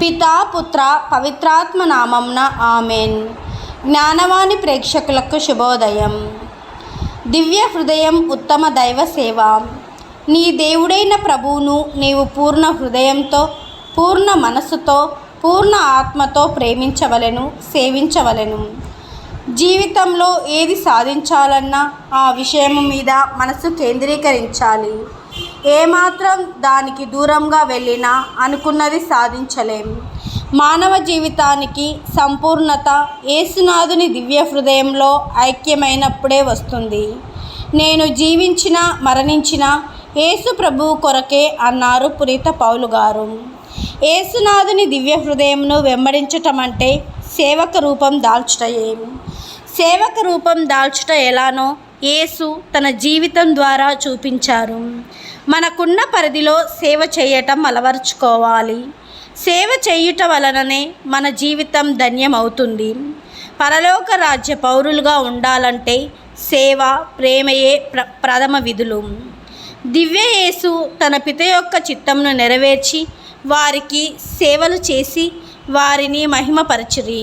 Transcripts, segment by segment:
పితా పుత్ర పవిత్రాత్మ నామంన ఆమెన్. జ్ఞానవాణి ప్రేక్షకులకు శుభోదయం. దివ్య హృదయం ఉత్తమ దైవ సేవ. నీ దేవుడైన ప్రభువును నీవు పూర్ణ హృదయంతో, పూర్ణ మనస్సుతో, పూర్ణ ఆత్మతో ప్రేమించవలెను, సేవించవలెను. జీవితంలో ఏది సాధించాలన్నా ఆ విషయం మీద మనసు కేంద్రీకరించాలి. ఏమాత్రం దానికి దూరంగా వెళ్ళినా అనుకున్నది సాధించలేం. మానవ జీవితానికి సంపూర్ణత యేసునాథుని దివ్య హృదయంలో ఐక్యమైనప్పుడే వస్తుంది. నేను జీవించినా మరణించినా యేసు ప్రభువు కొరకే అన్నారు పునీత పౌలు గారు. యేసునాథుని దివ్య హృదయంను వెంబడించటం అంటే సేవక రూపం దాల్చుటయే. సేవక రూపం దాల్చుట ఎలానో యేసు తన జీవితం ద్వారా చూపించారు. మనకున్న పరిధిలో సేవ చేయటం అలవర్చుకోవాలి. సేవ చేయుట వలననే మన జీవితం ధన్యమవుతుంది. పరలోక రాజ్య పౌరులుగా ఉండాలంటే సేవ, ప్రేమయే ప్రథమ విధులు. దివ్య యేసు తన పిత యొక్క చిత్తంను నెరవేర్చి వారికి సేవలు చేసి వారిని మహిమపరచిరి.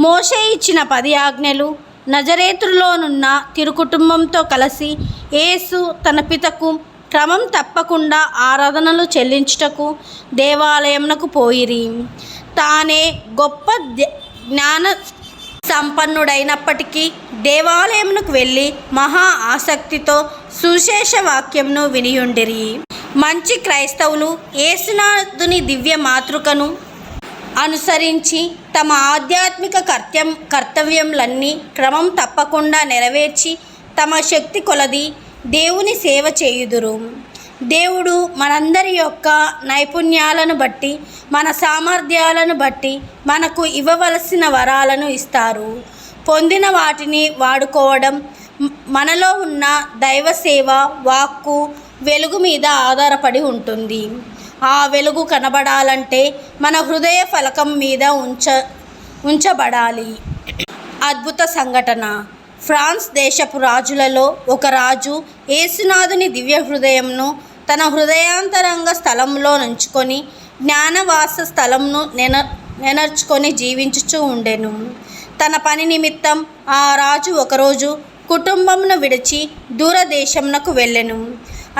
మోషే ఇచ్చిన 10 ఆజ్ఞలు నజరేతులోనున్న తిరుకుటుంబంతో కలిసి యేసు తన పితకు క్రమం తప్పకుండా ఆరాధనలు చెల్లించుటకు దేవాలయమునకు పోయిరి. తానే గొప్ప జ్ఞాన సంపన్నుడైనప్పటికీ దేవాలయమునకు వెళ్ళి మహా ఆసక్తితో సుశేష వాక్యంను వినియుండిరి. మంచి క్రైస్తవులు యేసునాథుని దివ్య మాతృకను అనుసరించి తమ ఆధ్యాత్మిక కర్తవ్యములన్నీ క్రమం తప్పకుండా నెరవేర్చి తమ శక్తి కొలది దేవుని సేవ చేయుదురు. దేవుడు మనందరి యొక్క నైపుణ్యాలను బట్టి, మన సామర్థ్యాలను బట్టి మనకు ఇవ్వవలసిన వరాలను ఇస్తారు. పొందిన వాటిని వాడుకోవడం మనలో ఉన్న దైవ సేవ, వాక్కు, వెలుగు మీద ఆధారపడి ఉంటుంది. ఆ వెలుగు కనబడాలంటే మన హృదయ ఫలకం మీద ఉంచబడాలి. అద్భుత సంఘటన. ఫ్రాన్స్ దేశపు రాజులలో ఒక రాజు యేసునాథుని దివ్య హృదయంను తన హృదయాంతరంగ స్థలంలో నుంచుకొని జ్ఞానవాస స్థలంను నెనర్చుకొని జీవించుచూ ఉండెను. తన పని నిమిత్తం ఆ రాజు ఒకరోజు కుటుంబమును విడిచి దూరదేశమునకు వెళ్ళెను.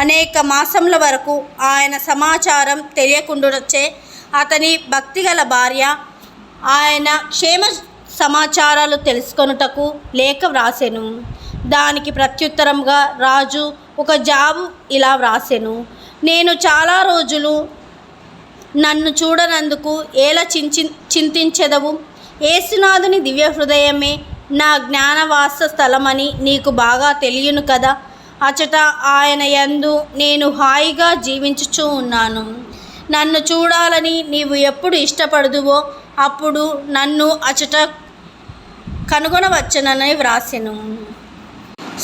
అనేక మాసముల వరకు ఆయన సమాచారం తెలియకుండాచే అతని భక్తిగల భార్య ఆయన క్షేమ సమాచారాలు తెలుసుకొనుటకు లేఖ వ్రాసెను. దానికి ప్రత్యుత్తరంగా రాజు ఒక జాబు ఇలా వ్రాసెను: నేను చాలా రోజులు నన్ను చూడనందుకు ఎలా చింతించెదవు? యేసునాథుని దివ్య హృదయమే నా జ్ఞానవాస స్థలమని నీకు బాగా తెలియను కదా. అచట ఆయన యందు నేను హాయిగా జీవించుచూ ఉన్నాను. నన్ను చూడాలని నీవు ఎప్పుడు ఇష్టపడుదువో అప్పుడు నన్ను అచట కనుగొనవచ్చునని వ్రాసెను.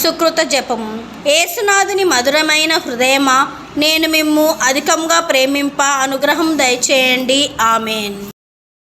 సుకృత జపం. యేసునాథుని మధురమైన హృదయమా, నేను మిమ్ము అధికంగా ప్రేమింప అనుగ్రహం దయచేయండి. ఆమెన్.